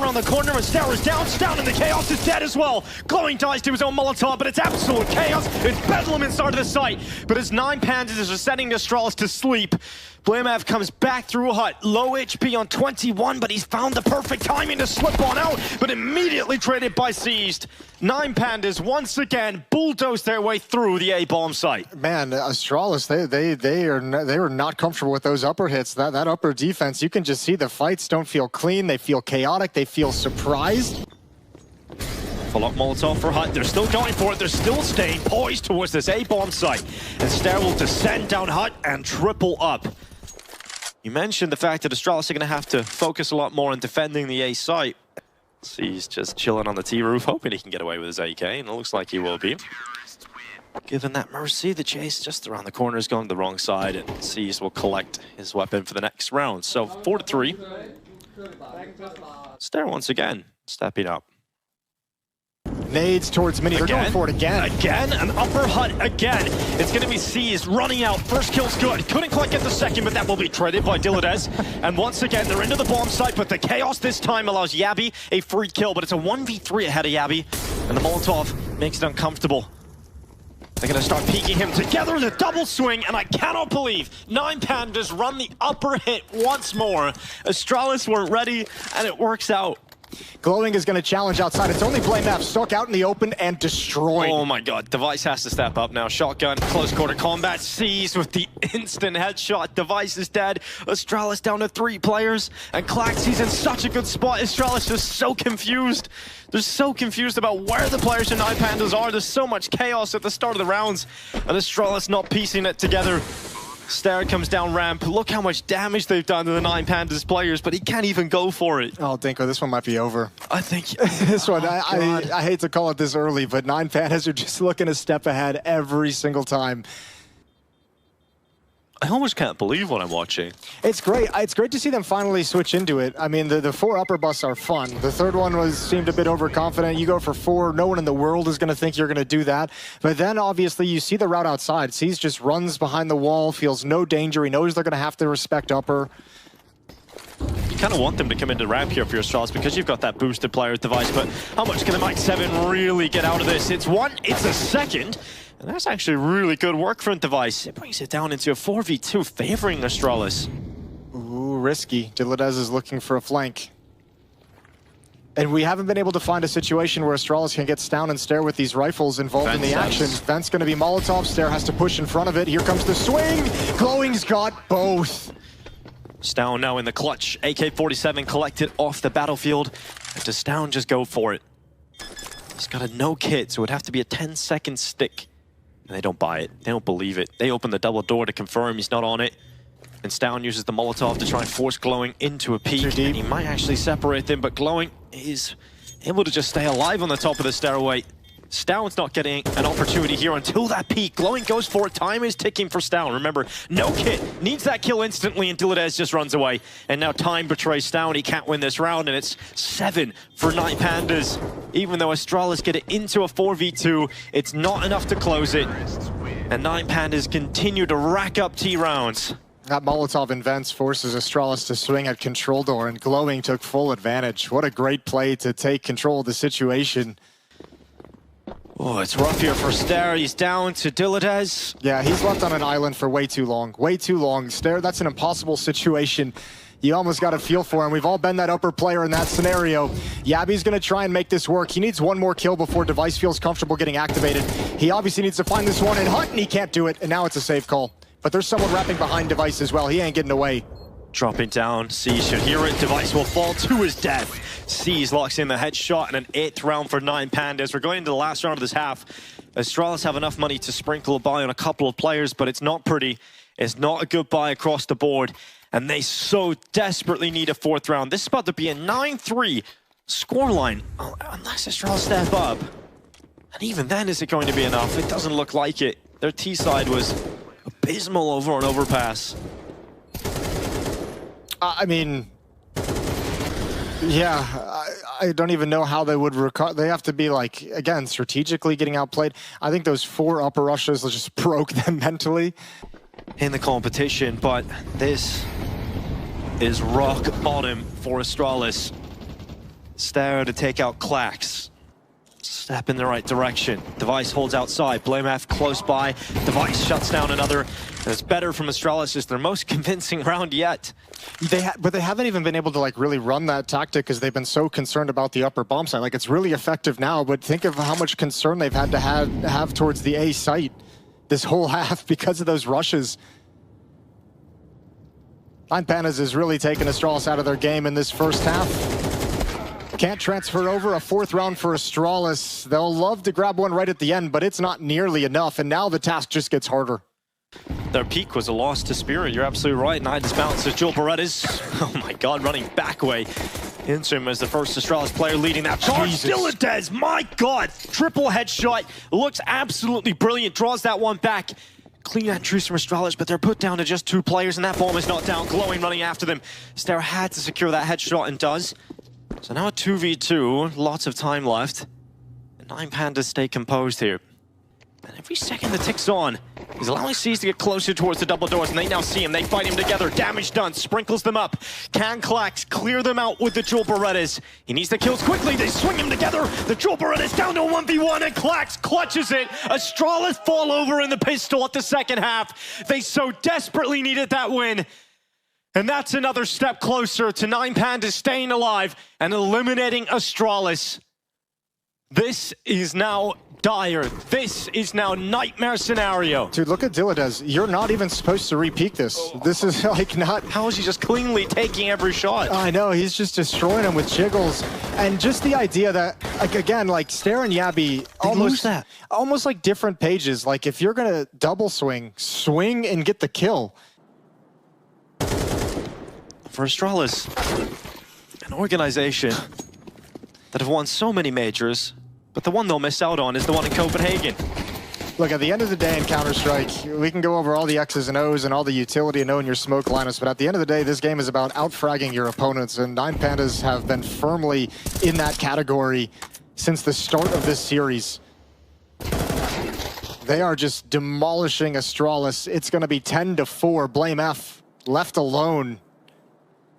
around the corner, and Ster is down. Down, and the Chaos is dead as well. Glowing dies to his own Molotov, but it's absolute chaos. It's bedlam inside of the site. But as 9 Pandas are setting Astralis to sleep, Blamev comes back through Hut. Low HP on 21, but he's found the perfect timing to slip on out, but immediately traded by Seized. 9 Pandas once again bulldoze their way through the A-bomb site. Man, Astralis, they were not comfortable with those upper hits. That upper defense, you can just see the fights don't feel clean. They feel chaotic. They feel surprised. Follow-up Molotov for Hut. They're still going for it. They're still staying poised towards this A-bomb site. And Ster will descend down Hut and triple up. You mentioned the fact that Astralis are going to have to focus a lot more on defending the A site. He's just chilling on the T roof, hoping he can get away with his AK, and it looks like he will be. Given that Mercy, the chase just around the corner is going to the wrong side, and Seized will collect his weapon for the next round. So 4-3. Ster once again stepping up. Nades towards Mini. They're going for it again. Again, an upper Hut again. It's going to be Seized running out. First kill's good. Couldn't quite get the second, but that will be traded by Diladez. And once again, they're into the bomb site, but the Chaos this time allows Yabi a free kill, but it's a 1v3 ahead of Yabi. And the Molotov makes it uncomfortable. They're going to start peeking him together in a double swing, and I cannot believe 9 Pandas run the upper hit once more. Astralis weren't ready, and it works out. Glowing is going to challenge outside. It's only Blamev stuck out in the open and destroyed. Oh my god, Device has to step up now. Shotgun, close quarter combat, Seized with the instant headshot. Device is dead. Astralis down to 3 players, and Klaxy's in such a good spot. Astralis just so confused. They're so confused about where the players in 9 Pandas are. There's so much chaos at the start of the rounds, and Astralis not piecing it together. Ster comes down ramp. Look how much damage they've done to the 9 Pandas players, but he can't even go for it. Oh, Dinko, this one might be over. I think... this one, I hate to call it this early, but 9 Pandas are just looking a step ahead every single time. I almost can't believe what I'm watching. It's great. It's great to see them finally switch into it. I mean, the 4 upper busts are fun. The third one seemed a bit overconfident. You go for 4. No one in the world is going to think you're going to do that. But then, obviously, you see the route outside. Seized just runs behind the wall, feels no danger. He knows they're going to have to respect upper. You kind of want them to come into ramp here for your Astralis because you've got that boosted player Device. But how much can the Mike 7 really get out of this? It's one, it's a second. And that's actually really good work from Device. It brings it down into a 4v2 favoring Astralis. Ooh, risky. Diladez is looking for a flank. And we haven't been able to find a situation where Astralis can get Stown and Ster with these rifles involved in the action. Vent's going to be Molotov. Ster has to push in front of it. Here comes the swing. Glowing's got both. Stown now in the clutch. AK-47 collected off the battlefield. And does Stown just go for it? He's got a no kit, so it would have to be a 10-second stick. And they don't buy it. They don't believe it. They open the double door to confirm he's not on it. And Stown uses the Molotov to try and force Glowing into a peak. And he might actually separate them, but Glowing is able to just stay alive on the top of the stairway. Stown's not getting an opportunity here until that peak. Glowing goes for it. Time is ticking for Stown. Remember, no kit. Needs that kill instantly, and Diladez just runs away. And now time betrays Stown. He can't win this round, and it's 7 for 9 Pandas. Even though Astralis get it into a 4v2, it's not enough to close it. And 9 Pandas continue to rack up T rounds. That Molotov in Vents forces Astralis to swing at control door, and Glowing took full advantage. What a great play to take control of the situation. Oh, it's rough here for Ster. He's down to Diladez. Yeah, he's left on an island for way too long. Way too long. Ster, that's an impossible situation. You almost got a feel for him. We've all been that upper player in that scenario. Yabi's going to try and make this work. He needs one more kill before Device feels comfortable getting activated. He obviously needs to find this one in Hut, and he can't do it. And now it's a safe call. But there's someone wrapping behind Device as well. He ain't getting away. Dropping down, Seized should hear it. Device will fall to his death. Seized locks in the headshot and an 8th round for 9 Pandas. We're going into the last round of this half. Astralis have enough money to sprinkle a buy on a couple of players, but it's not pretty. It's not a good buy across the board. And they so desperately need a 4th round. This is about to be a 9-3 scoreline, unless Astralis step up. And even then, is it going to be enough? It doesn't look like it. Their T-side was abysmal over on overpass. I mean, yeah, I don't even know how they would recover. They have to be, like, again, strategically getting outplayed. I think those 4 upper rushes just broke them mentally in the competition, but this is rock bottom for Astralis. Stare to take out Clax. Step in the right direction. Device holds outside. blameF close by. Device shuts down another. And it's better from Astralis. It's their most convincing round yet. But they haven't even been able to like really run that tactic because they've been so concerned about the upper bomb site. Like it's really effective now, but think of how much concern they've had to have towards the A site this whole half because of those rushes. Nine Pandas is really taking Astralis out of their game in this first half. Can't transfer over. A fourth round for Astralis. They'll love to grab one right at the end, but it's not nearly enough, and now the task just gets harder. Their peak was a loss to Spirit. You're absolutely right. Nidus bounces Joel Paredes. Oh my god, running back away. Interim as the first Astralis player leading that charge. Diladez, my god! Triple headshot. Looks absolutely brilliant. Draws that one back. Clean that truce from Astralis, but they're put down to just 2 players, and that bomb is not down. Glowing running after them. Stare had to secure that headshot and does. So now a 2v2, lots of time left. And Nine Pandas stay composed here. And every second that ticks on is allowing Seas to get closer towards the double doors, and they now see him. They fight him together. Damage done. Sprinkles them up. Can Clax clear them out with the Joel Paredes? He needs the kills quickly. They swing him together. The Joel Paredes down to a 1v1, and Clax clutches it. Astralis fall over in the pistol at the second half. They so desperately needed that win. And that's another step closer to Nine Pandas staying alive and eliminating Astralis. This is now dire. This is now nightmare scenario. Dude, look at Diladez. You're not even supposed to re-peak this. This is like not... How is he just cleanly taking every shot? I know, he's just destroying them with jiggles. And just the idea that, like, again, like Stare and Yabby almost like different pages. Like if you're gonna double swing and get the kill. For Astralis, an organization that have won so many majors, but the one they'll miss out on is the one in Copenhagen. Look, at the end of the day in Counter-Strike, we can go over all the X's and O's and all the utility and knowing your smoke lineups, but at the end of the day, this game is about out-fragging your opponents, and Nine Pandas have been firmly in that category since the start of this series. They are just demolishing Astralis. It's going to be 10-4, blameF left alone.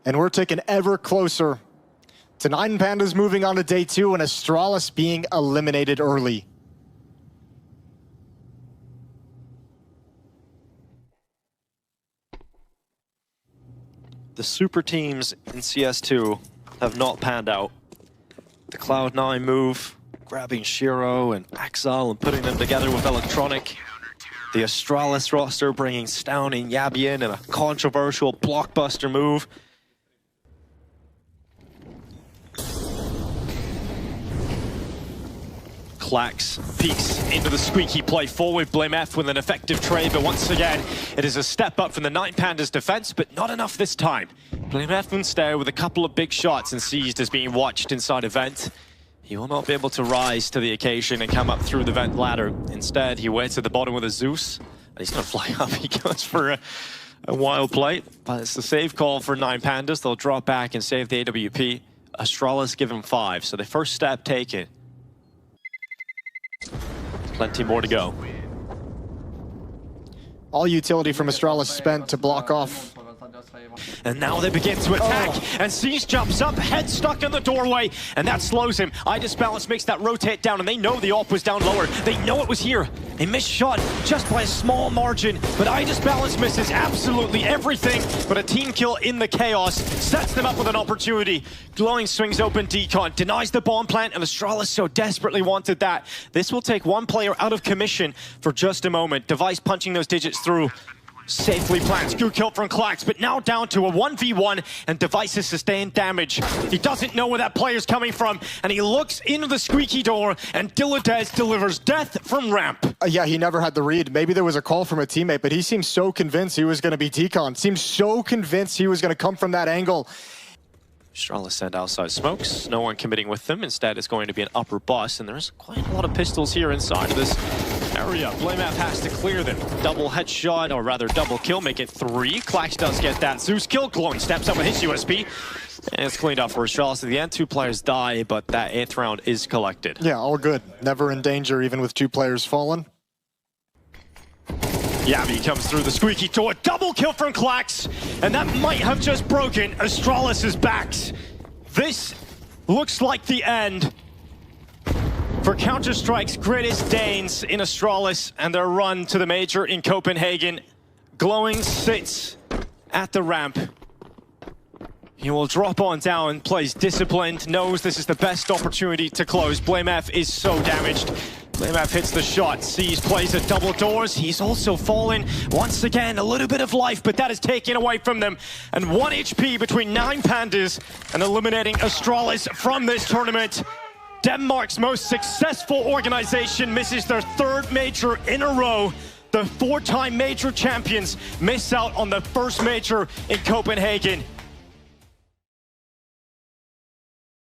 And we're taking ever closer to Nine Pandas moving on to day 2 and Astralis being eliminated early. The super teams in CS2 have not panned out. The Cloud9 move, grabbing Shiro and Axel and putting them together with Electronic. The Astralis roster bringing Stown and Yabby in a controversial blockbuster move. Clax peeks into the squeaky play forward. blameF with an effective trade, but once again, it is a step up from the Nine Pandas defense, but not enough this time. blameF and Stare with a couple of big shots and Seized as being watched inside a vent. He will not be able to rise to the occasion and come up through the vent ladder. Instead, he waits at the bottom with a Zeus, and he's gonna fly up. He goes for a wild play, but it's the save call for Nine Pandas. They'll drop back and save the AWP. Astralis give him 5, so the first step taken. Plenty more to go. All utility from Astralis spent to block off. And now they begin to attack, and Seas jumps up, head stuck in the doorway, and that slows him. iDisbalance makes that rotate down, and they know the AWP was down lower. They know it was here. A missed shot just by a small margin, but iDisbalance misses absolutely everything, but a team kill in the chaos sets them up with an opportunity. Glowing swings open Decon, denies the bomb plant, and Astralis so desperately wanted that. This will take one player out of commission for just a moment. Device punching those digits through. Safely plants, good kill from Clax, but now down to a 1v1, and Device has sustained damage. He doesn't know where that player's coming from, and he looks into the squeaky door, and Diladez delivers death from ramp. Yeah, he never had the read. Maybe there was a call from a teammate, but he seemed so convinced he was going to be Decon. Seemed so convinced he was going to come from that angle. Astralis send outside smokes, no one committing with them. Instead, it's going to be an upper bus, and there's quite a lot of pistols here inside of this area. blameF has to clear them. Double headshot, or rather double kill, make it 3. Clax does get that Zeus kill. Glowing steps up with his USP, and it's cleaned up for Astralis at the end. 2 players die, but that 8th round is collected. Yeah, all good. Never in danger, even with 2 players fallen. Yabby comes through the squeaky door. Double kill from Clax, and that might have just broken Astralis' backs. This looks like the end for Counter-Strike's greatest Danes in Astralis and their run to the major in Copenhagen. Glowing sits at the ramp. He will drop on down, plays disciplined, knows this is the best opportunity to close. blameF is so damaged. blameF hits the shot, sees plays at double doors. He's also fallen. Once again, a little bit of life, but that is taken away from them. And 1 HP between 9 Pandas and eliminating Astralis from this tournament. Denmark's most successful organization misses their 3rd major in a row. The 4-time major champions miss out on the first major in Copenhagen.